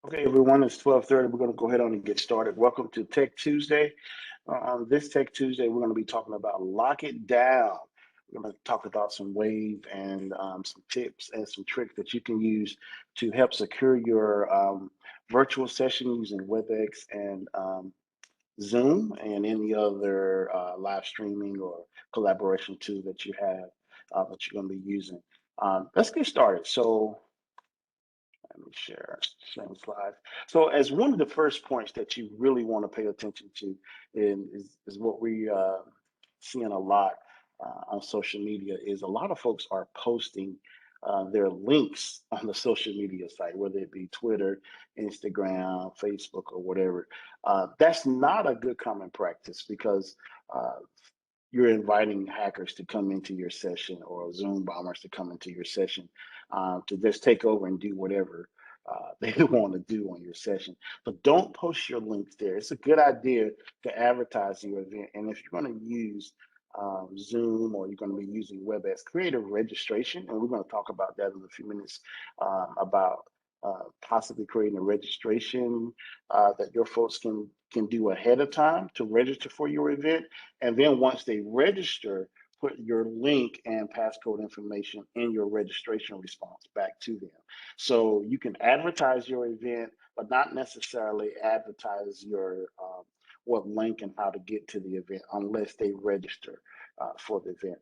Okay, everyone, it's 12:30. We're going to go ahead on and get started. Welcome to Tech Tuesday. On this Tech Tuesday, we're going to be talking about lock it down. We're going to talk about some ways and some tips and some tricks that you can use to help secure your virtual session using WebEx and Zoom and any other live streaming or collaboration tool that you have that you're going to be using. Let's get started. So let me share same slide. So as one of the first points that you really want to pay attention to is what we seeing a lot on social media is a lot of folks are posting their links on the social media site, whether it be Twitter, Instagram, Facebook, or whatever. That's not a good common practice because uh, you're inviting hackers to come into your session or Zoom bombers to come into your session to just take over and do whatever they want to do on your session. So don't post your links there. It's a good idea to advertise your event. And if you're going to use Zoom or you're going to be using WebEx, create a registration. And we're going to talk about that in a few minutes about possibly creating a registration that your folks can do ahead of time to register for your event. And then once they register, put your link and passcode information in your registration response back to them. So you can advertise your event, but not necessarily advertise your what link and how to get to the event unless they register for the event.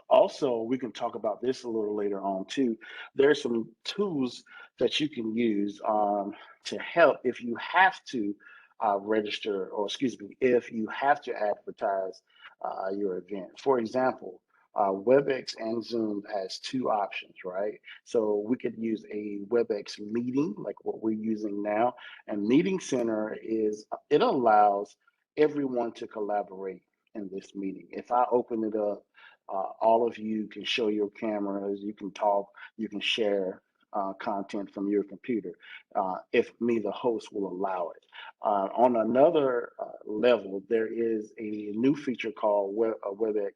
Also, we can talk about this a little later on too. There's some tools that you can use to help if you have to register, or excuse me, if you have to advertise your event. For example, WebEx and Zoom has two options, right? So we could use a WebEx meeting like what we're using now, and Meeting Center it allows everyone to collaborate in this meeting. If I open it up, all of you can show your cameras, you can talk, you can share content from your computer if me, the host, will allow it. On another level, there is a new feature called WebEx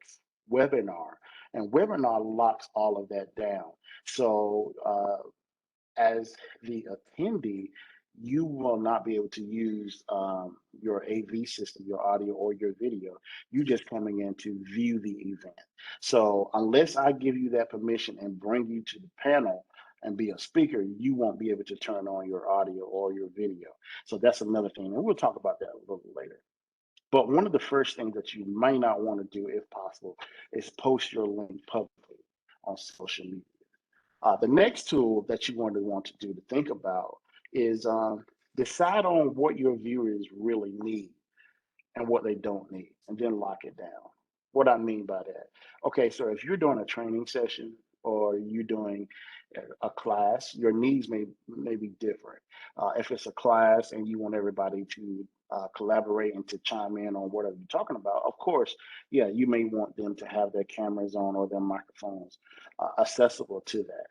Webinar, and Webinar locks all of that down. So as the attendee, you will not be able to use your AV system, your audio or your video. You just coming in to view the event. So unless I give you that permission and bring you to the panel and be a speaker, you won't be able to turn on your audio or your video. So that's another thing. And we'll talk about that a little later. But one of the first things that you may not want to do, if possible, is post your link publicly on social media. The next tool that you want to do to think about is decide on what your viewers really need and what they don't need, and then lock it down. What I mean by that, okay, so if you're doing a training session or you're doing a class, your needs may be different. If it's a class and you want everybody to collaborate and to chime in on whatever you're talking about, of course, yeah, you may want them to have their cameras on or their microphones accessible to that.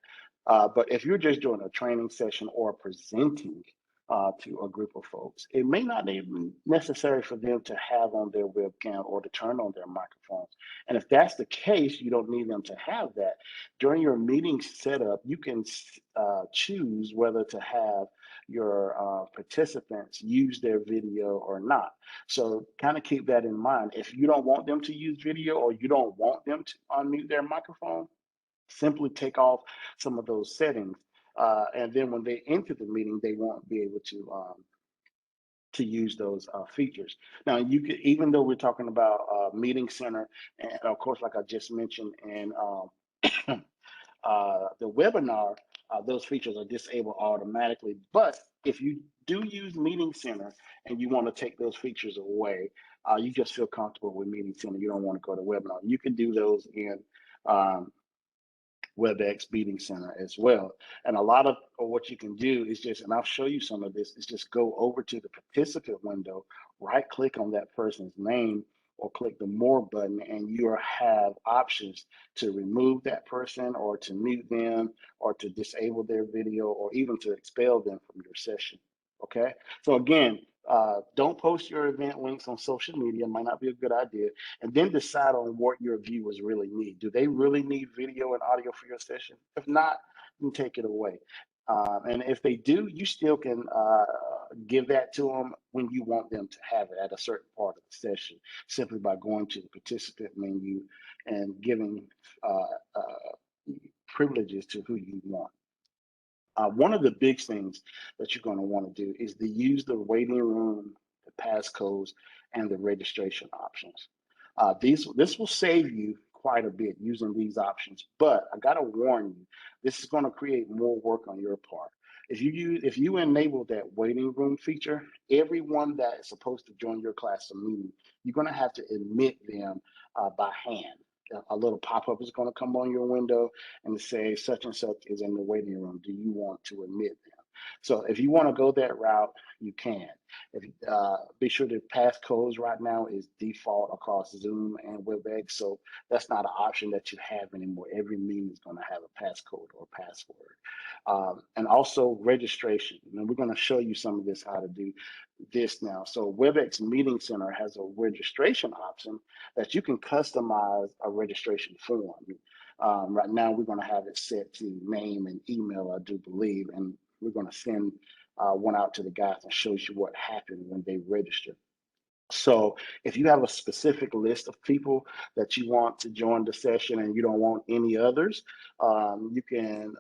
But if you're just doing a training session or presenting to a group of folks, it may not even necessary for them to have on their webcam or to turn on their microphones. And if that's the case, you don't need them to have that. During your meeting setup, you can choose whether to have your participants use their video or not. So kind of keep that in mind. If you don't want them to use video or you don't want them to unmute their microphone, simply take off some of those settings. And then when they enter the meeting, they won't be able to use those features. Now, you could, even though we're talking about Meeting Center, and of course, like I just mentioned, and the webinar, those features are disabled automatically. But if you do use Meeting Center and you want to take those features away, you just feel comfortable with Meeting Center. You don't want to go to webinar. You can do those in WebEx Meeting Center as well. And a lot of what you can do is just, and I'll show you some of this, is just go over to the participant window, right click on that person's name or click the more button, and you have options to remove that person or to mute them or to disable their video or even to expel them from your session. Okay, so again, don't post your event links on social media, might not be a good idea, and then decide on what your viewers really need. Do they really need video and audio for your session? If not, then take it away. And if they do, you still can give that to them when you want them to have it at a certain part of the session, simply by going to the participant menu and giving privileges to who you want. One of the big things that you're going to want to do is to use the waiting room, the passcodes, and the registration options. This will save you quite a bit using these options, but I got to warn you, this is going to create more work on your part. If you enable that waiting room feature, everyone that is supposed to join your class or meeting, you're going to have to admit them by hand. A little pop-up is going to come on your window and say such and such is in the waiting room. Do you want to admit them? So if you want to go that route, you can. If Be sure the passcodes right now is default across Zoom and WebEx, so that's not an option that you have anymore. Every meeting is going to have a passcode or password, and also registration. And we're going to show you some of this how to do this now. So WebEx Meeting Center has a registration option that you can customize a registration form. Right now, we're going to have it set to name and email, I do believe, and we're going to send one out to the guys and shows you what happened when they register. So if you have a specific list of people that you want to join the session and you don't want any others, you can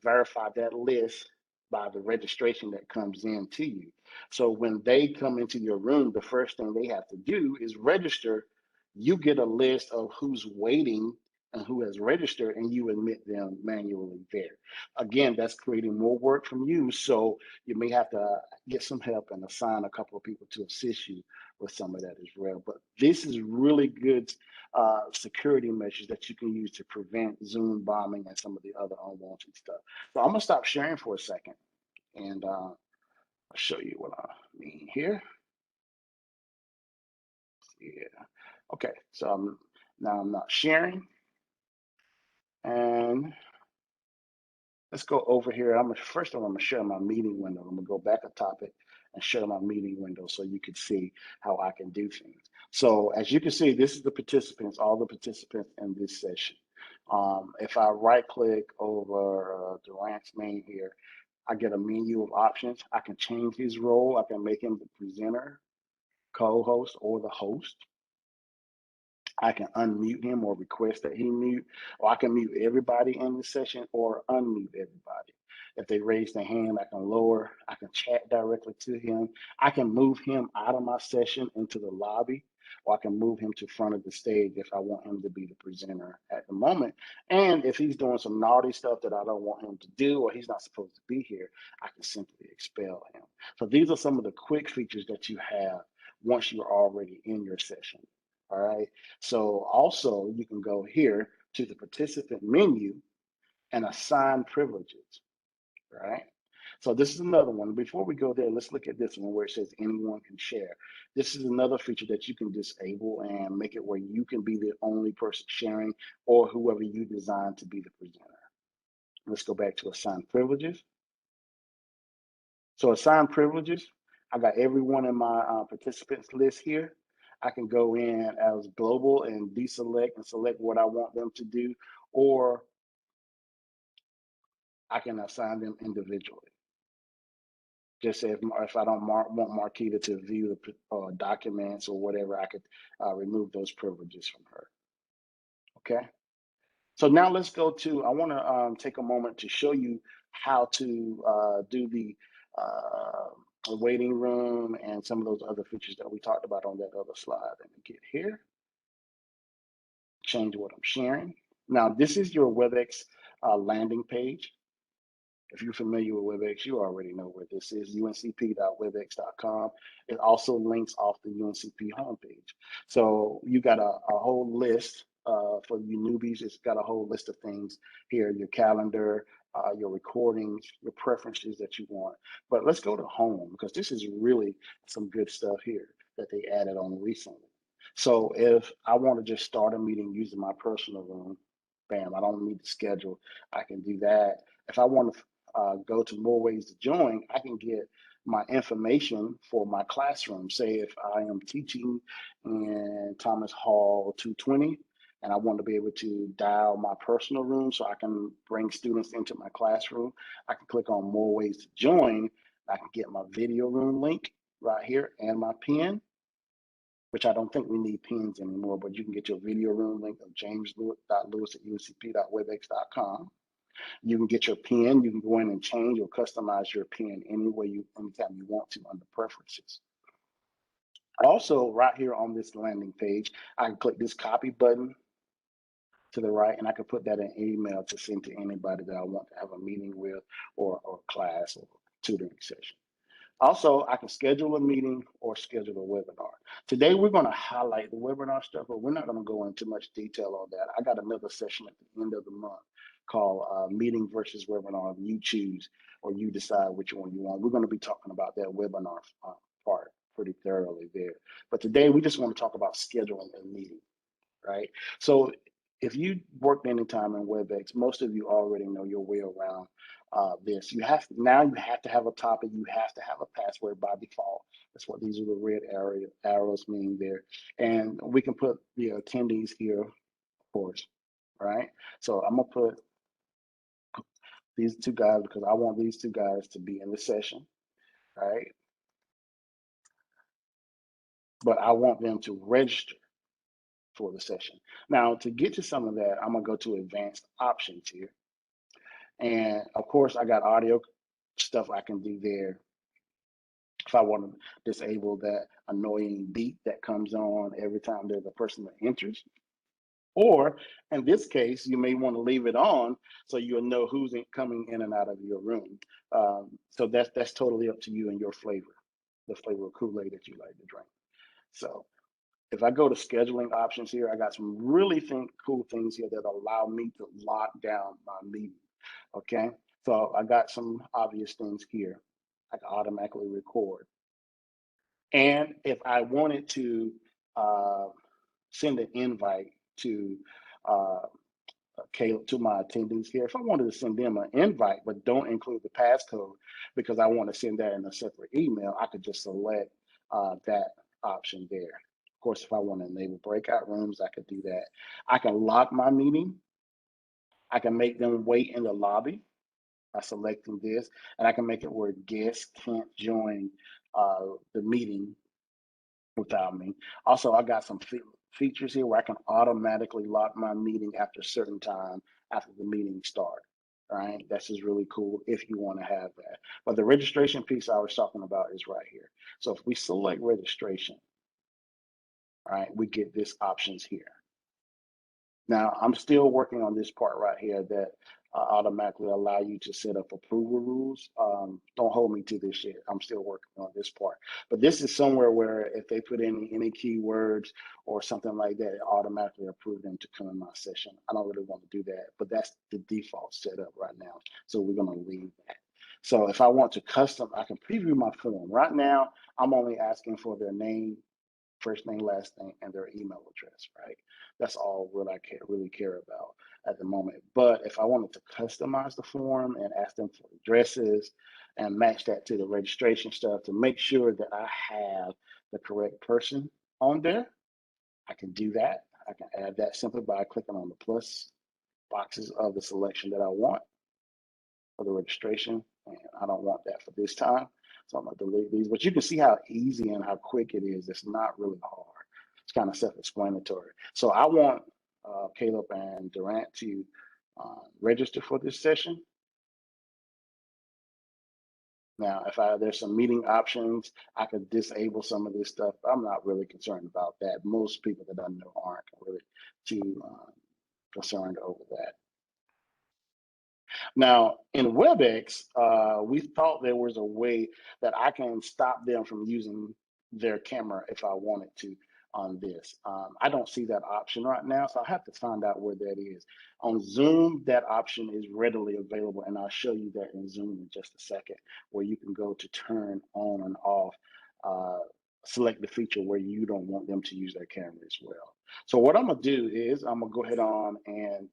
verify that list by the registration that comes in to you. So when they come into your room, the first thing they have to do is register. You get a list of who's waiting and who has registered, and you admit them manually there. Again, that's creating more work from you. So you may have to get some help and assign a couple of people to assist you with some of that as well. But this is really good security measures that you can use to prevent Zoom bombing and some of the other unwanted stuff. So I'm gonna stop sharing for a second, and I'll show you what I mean here. Yeah. Okay. So now I'm not sharing, and let's go over here. First of all, I'm gonna share my meeting window. I'm gonna go back a topic and share my meeting window so you can see how I can do things. So as you can see, this is the participants, all the participants in this session. If I right click over Durant's name here, I get a menu of options. I can change his role. I can make him the presenter, co-host, or the host. I can unmute him or request that he mute, or I can mute everybody in the session or unmute everybody. If they raise their hand, I can lower, I can chat directly to him. I can move him out of my session into the lobby, or I can move him to front of the stage if I want him to be the presenter at the moment. And if he's doing some naughty stuff that I don't want him to do, or he's not supposed to be here, I can simply expel him. So these are some of the quick features that you have once you're already in your session. All right. So also you can go here to the participant menu and assign privileges, right? So this is another one. Before we go there, let's look at this one where it says anyone can share. This is another feature that you can disable and make it where you can be the only person sharing or whoever you design to be the presenter. Let's go back to assign privileges. So assign privileges, I got everyone in my participants list here. I can go in as global and deselect and select what I want them to do, or I can assign them individually. Just say if I don't want Marquita to view the documents or whatever, I could remove those privileges from her. Okay. So now let's go to, I want to take a moment to show you how to do the waiting room and some of those other features that we talked about on that other slide. Let me get here, change what I'm sharing. Now, this is your WebEx landing page. If you're familiar with WebEx, you already know where this is, uncp.webex.com. It also links off the UNCP homepage. So you got a whole list for you newbies. It's got a whole list of things here, your calendar, your recordings, your preferences that you want. But let's go to home because this is really some good stuff here that they added on recently. So if I want to just start a meeting using my personal room, bam, I don't need to schedule. I can do that. If I want to go to more ways to join, I can get my information for my classroom. Say if I am teaching in Thomas Hall 220 and I want to be able to dial my personal room so I can bring students into my classroom, I can click on more ways to join. I can get my video room link right here and my pin, which I don't think we need pins anymore, but you can get your video room link of james.lewis@uncp.webex.com. You can get your pin. You can go in and change or customize your pin anytime you want to under preferences. Also, right here on this landing page, I can click this copy button to the right, and I can put that in email to send to anybody that I want to have a meeting with or class or tutoring session. Also, I can schedule a meeting or schedule a webinar. Today, we're going to highlight the webinar stuff, but we're not going to go into much detail on that. I got another session at the end of the month called Meeting versus Webinar. You choose or you decide which one you want. We're going to be talking about that webinar part pretty thoroughly there. But today, we just want to talk about scheduling a meeting, right? So if you worked any time in WebEx, most of you already know your way around this. You have to have a topic. You have to have a password by default. That's what these little red arrows mean there. And we can put the attendees here, of course, right? So I'm gonna put these two guys because I want these two guys to be in the session, right? But I want them to register for the session. Now, to get to some of that, I'm gonna go to advanced options here. And of course, I got audio stuff I can do there. If I want to disable that annoying beep that comes on every time there's a person that enters. Or in this case, you may want to leave it on so you'll know who's coming in and out of your room. So that's totally up to you and your flavor, the flavor of Kool-Aid that you like to drink. So if I go to scheduling options here, I got some really cool things here that allow me to lock down my meeting. Okay, so I got some obvious things here. I can automatically record. And if I wanted to send an invite to Caleb, to my attendees here, if I wanted to send them an invite, but don't include the passcode because I want to send that in a separate email, I could just select that option there. Of course, if I want to enable breakout rooms, I could do that. I can lock my meeting. I can make them wait in the lobby by selecting this, and I can make it where guests can't join the meeting without me. Also, I got some features here where I can automatically lock my meeting after a certain time after the meeting starts. Right, that's just really cool if you want to have that. But the registration piece I was talking about is right here. So if we select registration, right, we get this options here. Now, I'm still working on this part right here that automatically allow you to set up approval rules. Don't hold me to this yet. I'm still working on this part. But this is somewhere where if they put in any keywords or something like that, it automatically approves them to come in my session. I don't really want to do that, but that's the default setup right now. So we're going to leave that. So if I want to custom, I can preview my form. Right now, I'm only asking for their name, first name, last name, and their email address, right? That's all what I really care about at the moment. But if I wanted to customize the form and ask them for addresses and match that to the registration stuff to make sure that I have the correct person on there, I can do that. I can add that simply by clicking on the plus boxes of the selection that I want for the registration. And I don't want that for this time. So I'm gonna delete these, but you can see how easy and how quick it is. It's not really hard. It's kind of self-explanatory. So I want Caleb and Durant to register for this session. Now, if there's some meeting options, I could disable some of this stuff. I'm not really concerned about that. Most people that I know aren't really too concerned over that. Now, in WebEx, we thought there was a way that I can stop them from using their camera if I wanted to on this. I don't see that option right now, so I have to find out where that is. On Zoom, that option is readily available, and I'll show you that in Zoom in just a second, where you can go to turn on and off, select the feature where you don't want them to use their camera as well. So what I'm gonna do is I'm gonna go ahead on and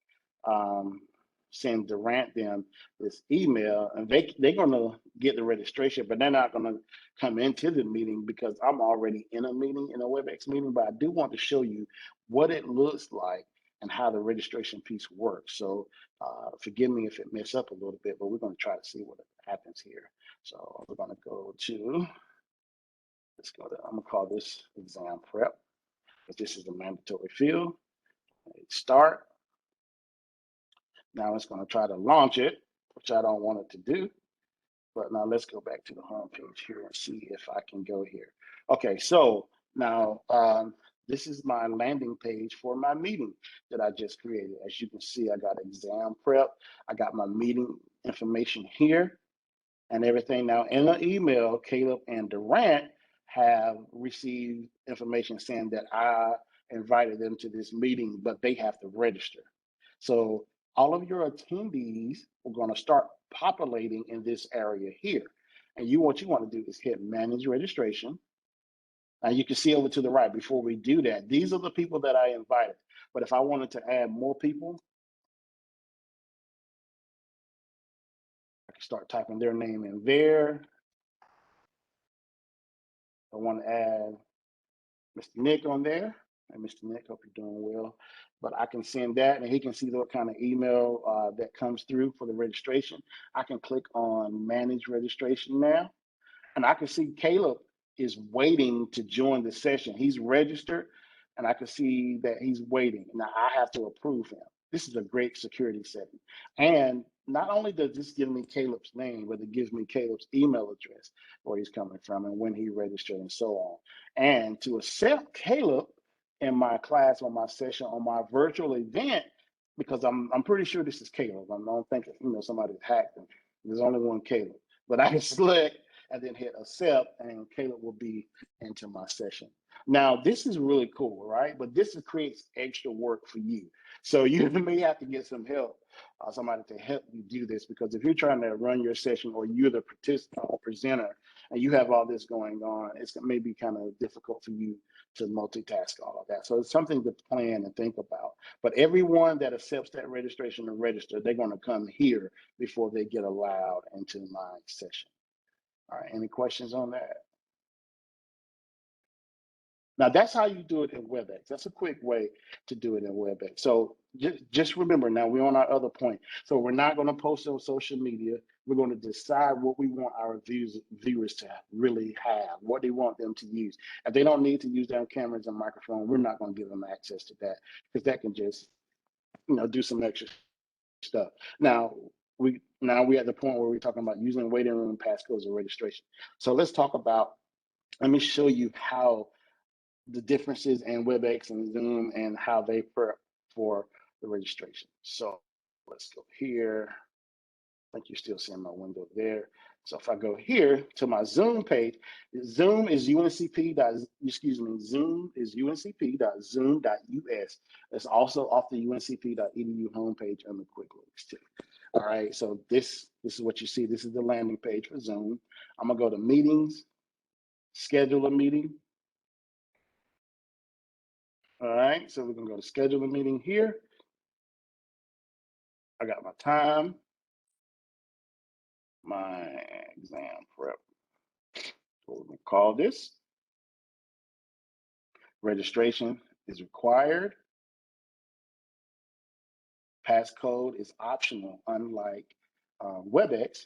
send Durant them this email, and they're gonna get the registration, but they're not gonna come into the meeting because I'm already in a meeting, in a WebEx meeting. But I do want to show you what it looks like and how the registration piece works. So forgive me if it mess up a little bit, but we're going to try to see what happens here. So we're going to go to, I'm going to call this exam prep, but this is a mandatory field. Hit start. Now it's going to try to launch it, which I don't want it to do. But now let's go back to the home page here and see if I can go here. Okay, so now this is my landing page for my meeting that I just created. As you can see, I got exam prep. I got my meeting information here and everything. Now in the email, Caleb and Durant have received information saying that I invited them to this meeting, but they have to register. So all of your attendees are going to start populating in this area here. And what you want to do is hit manage registration. And you can see over to the right, before we do that, these are the people that I invited. But if I wanted to add more people, I can start typing their name in there. I want to add Mr. Nick on there. And Mr. Nick, hope you're doing well. But I can send that, and he can see what kind of email that comes through for the registration. I can click on manage registration now, and I can see Caleb is waiting to join the session. He's registered, and I can see that he's waiting. Now I have to approve him. This is a great security setting. And not only does this give me Caleb's name, but it gives me Caleb's email address, where he's coming from and when he registered and so on. And to accept Caleb in my class, on my session, on my virtual event, because I'm pretty sure this is Caleb. I don't think somebody hacked him. There's only one Caleb. But I can select and then hit accept, and Caleb will be into my session. Now, this is really cool, right? But this creates extra work for you. So you may have to get some help, somebody to help you do this, because if you're trying to run your session or you're the presenter and you have all this going on, it's may be kind of difficult for you to multitask all of that. So it's something to plan and think about. But everyone that accepts that registration and register, they're going to come here before they get allowed into my session. All right, any questions on that? Now that's how you do it in WebEx. That's a quick way to do it in WebEx. So just remember, now we're on our other point. So we're not going to post on social media. We're going to decide what we want our viewers to really have, what they want them to use. If they don't need to use their cameras and microphone, we're not going to give them access to that, because that can just, do some extra stuff. Now we're at the point where we're talking about using waiting room passcodes or registration. So let's talk about. Let me show you how the differences in WebEx and Zoom and how they prep for the registration. So let's go here. I think you're still seeing my window there. So if I go here to my Zoom page, Zoom is Zoom is uncp.zoom.us. It's also off the uncp.edu homepage on the quick links too. All right, so this is what you see. This is the landing page for Zoom. I'm gonna go to meetings, schedule a meeting. All right, so we're gonna go to schedule a meeting here. I got my time, my exam prep. What we're gonna call this. Registration is required. Passcode is optional, unlike WebEx.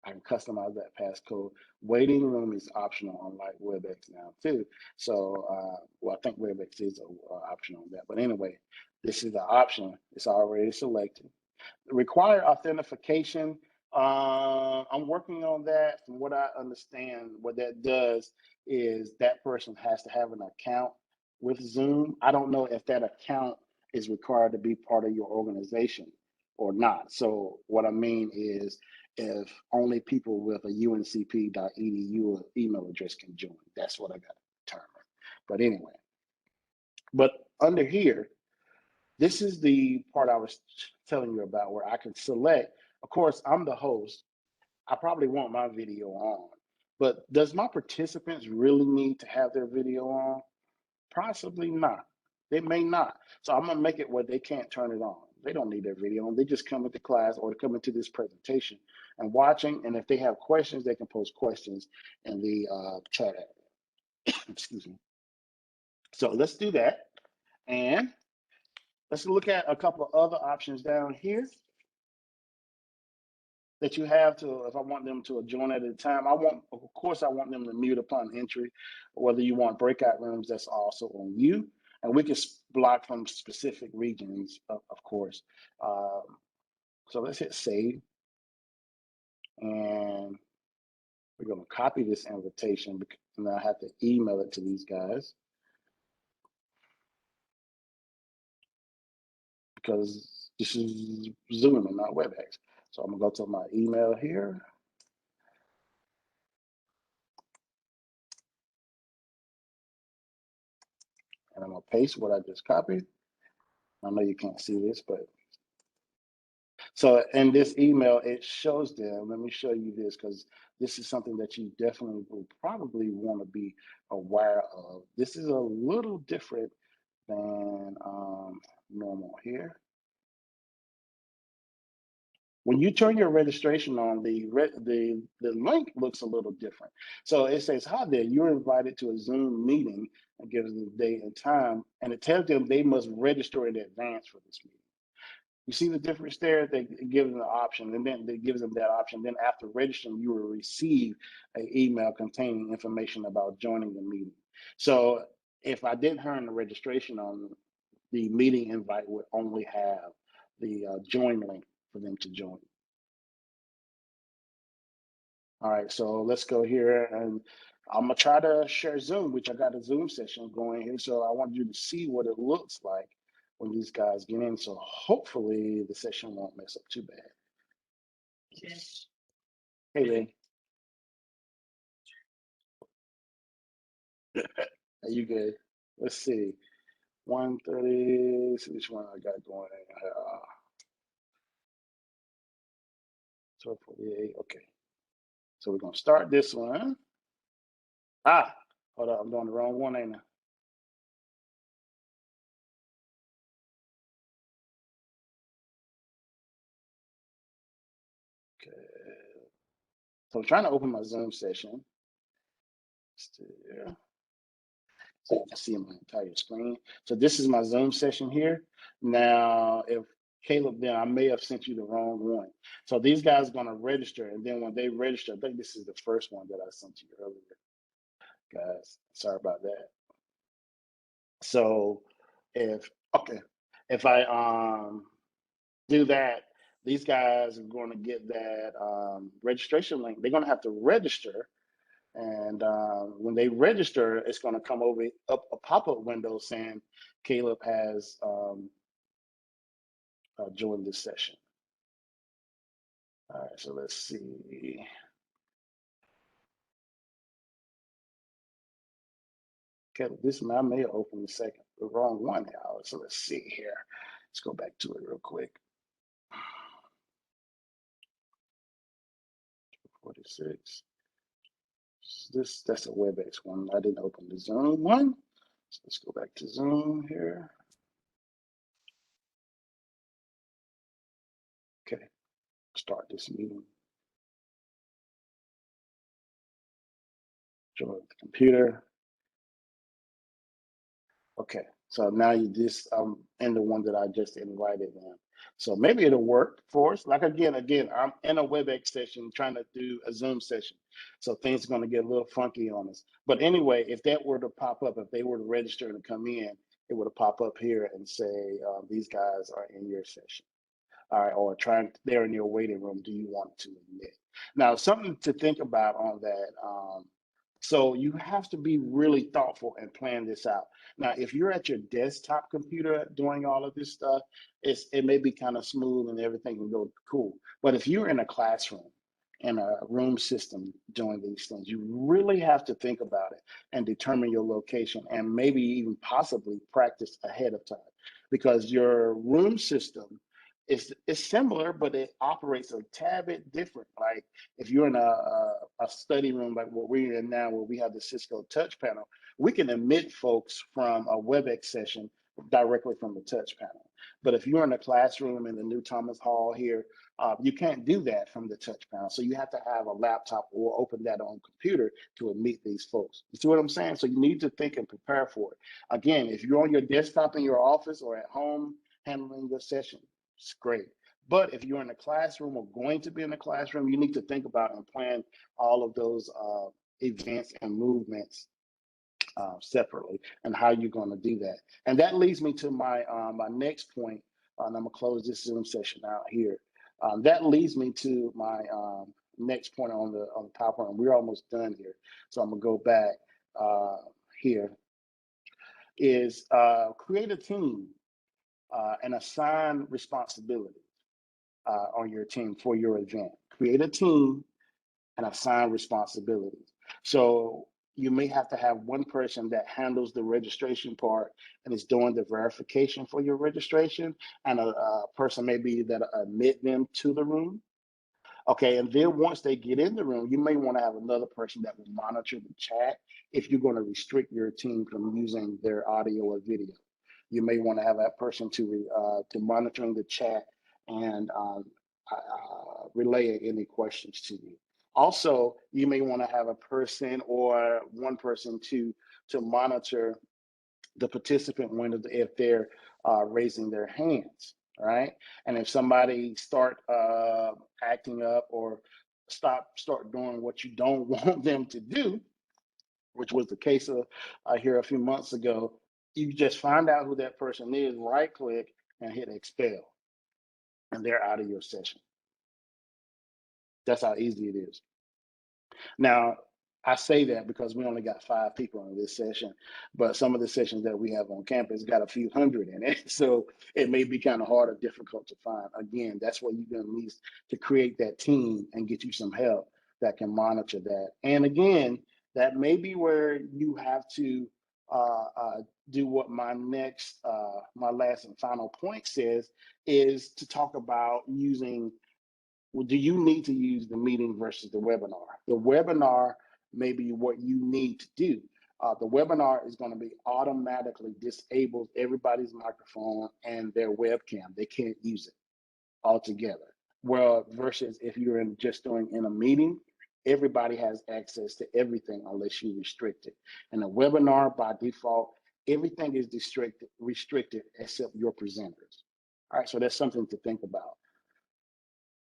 I can customize that passcode. Waiting room is optional, unlike WebEx now too. So, I think WebEx is optional on that. But anyway, this is the option. It's already selected. Require authentication. I'm working on that. From what I understand, what that does is that person has to have an account with Zoom. I don't know if that account is required to be part of your organization or not. So what I mean is, if only people with a uncp.edu email address can join. That's what I got to determine. But anyway, but under here, this is the part I was telling you about, where I can select. Of course, I'm the host. I probably want my video on, but does my participants really need to have their video on? Possibly not. They may not. So I'm gonna make it where they can't turn it on. They don't need their video on. They just come into class or come into this presentation and watching. And if they have questions, they can post questions in the chat area. Excuse me. So let's do that. And Let's look at a couple of other options down here that you have to, if I want them to join at a time. Of course, I want them to mute upon entry. Whether you want breakout rooms, that's also on you. And we can block from specific regions, of course. So let's hit save. And we're going to copy this invitation, and I have to email it to these guys because this is Zoom and not WebEx. So I'm going to go to my email here. And I'm going to paste what I just copied. I know you can't see this, but so in this email, it shows them, let me show you this because this is something that you definitely will probably want to be aware of. This is a little different than normal here. When you turn your registration on, the link looks a little different. So it says, hi there, you're invited to a Zoom meeting, and gives them the date and time, and it tells them they must register in advance for this meeting. You see the difference there? They give them the option, and then it gives them that option. Then after registering, you will receive an email containing information about joining the meeting. So if I didn't turn the registration on, the meeting invite would only have the join link for them to join. All right, so let's go here, and I'm gonna try to share Zoom, which I got a Zoom session going here. So I want you to see what it looks like when these guys get in. So hopefully the session won't mess up too bad. Yes. Hey, Ray. Are you good? Let's see. 1:30. See which one I got going. 12:48. Okay. So we're gonna start this one. Hold up. I'm doing the wrong one, ain't I? Okay. So I'm trying to open my Zoom session. There. So you can see my entire screen. So this is my Zoom session here. Now, if Caleb, then I may have sent you the wrong one. So these guys are going to register, and then when they register, I think this is the first one that I sent you earlier, guys. Sorry about that. So if I do that, these guys are going to get that registration link. They're going to have to register. And when they register, it's going to come up a pop-up window saying Caleb has joined this session. All right, so let's see. Caleb, I may have opened the wrong one now. So let's see here. Let's go back to it real quick. 46. That's a WebEx one. I didn't open the Zoom one. So let's go back to Zoom here. Okay, start this meeting. Join the computer. Okay, so now you just in the one that I just invited in. So maybe it'll work for us. Like again, I'm in a WebEx session trying to do a Zoom session. So things are gonna get a little funky on us. But anyway, if that were to pop up, if they were to register and come in, it would have pop up here and say, these guys are in your session. All right, or they're in your waiting room. Do you want to admit? Now, something to think about on that. So you have to be really thoughtful and plan this out. Now, if you're at your desktop computer doing all of this stuff, it may be kind of smooth and everything can go cool. But if you're in a classroom, in a room system doing these things, you really have to think about it and determine your location and maybe even possibly practice ahead of time because your room system is similar, but it operates a tad bit different. Like if you're in a study room like what we're in now, where we have the Cisco touch panel, we can admit folks from a WebEx session directly from the touch panel. But if you're in a classroom in the new Thomas Hall here, you can't do that from the touch panel. So you have to have a laptop or open that on computer to admit these folks. You see what I'm saying? So you need to think and prepare for it. Again, if you're on your desktop in your office or at home, handling the session, it's great. But if you're in the classroom or going to be in the classroom, you need to think about and plan all of those events and movements separately, and how you're going to do that. And that leads me to my my next point. And I'm gonna close this Zoom session out here. That leads me to my next point on the PowerPoint. We're almost done here, so I'm gonna go back here. Is create a team and assign responsibility on your team for your event. Create a team and assign responsibilities. So you may have to have one person that handles the registration part and is doing the verification for your registration, and a person maybe that admit them to the room. Okay, and then once they get in the room, you may want to have another person that will monitor the chat if you're going to restrict your team from using their audio or video. You may want to have that person to monitoring the chat and relay any questions to you. Also, you may want to have a person or one person to monitor the participant when if they're raising their hands, right? And if somebody start acting up or start doing what you don't want them to do, which was the case of here a few months ago, you just find out who that person is, right click and hit expel, and they're out of your session. That's how easy it is. Now, I say that because we only got 5 people in this session, but some of the sessions that we have on campus got a few hundred in it. So it may be kind of hard or difficult to find. Again, that's what you're going to need to create that team and get you some help that can monitor that. And again, that may be where you have to do what my last and final point says, is to talk about using, well, do you need to use the meeting versus the webinar? The webinar may be what you need to do. The webinar is going to be automatically disables everybody's microphone and their webcam. They can't use it altogether. Well, versus if you're just doing in a meeting, everybody has access to everything unless you restrict it. And a webinar, by default, everything is restricted except your presenters. All right, so that's something to think about.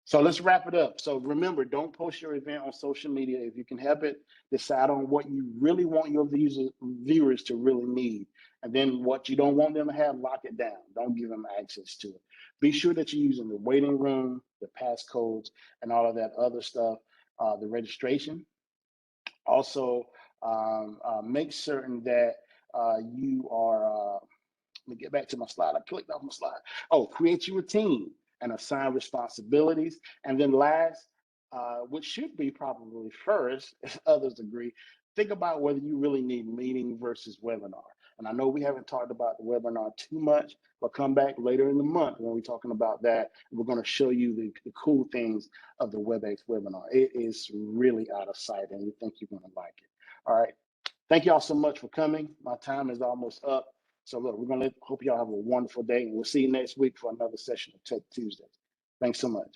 So let's wrap it up. So remember, don't post your event on social media. If you can help it, decide on what you really want your viewers to really need. And then what you don't want them to have, lock it down. Don't give them access to it. Be sure that you're using the waiting room, the passcodes, and all of that other stuff, the registration. Also, make certain that you are, let me get back to my slide. I clicked off my slide. Oh, create you a team and assign responsibilities. And then last, which should be probably first, if others agree, think about whether you really need meeting versus webinar. And I know we haven't talked about the webinar too much, but come back later in the month when we're talking about that. We're going to show you the cool things of the WebEx webinar. It is really out of sight, and we think you're going to like it. All right. Thank y'all so much for coming. My time is almost up. So look, we're gonna hope y'all have a wonderful day, and we'll see you next week for another session of Tech Tuesday. Thanks so much.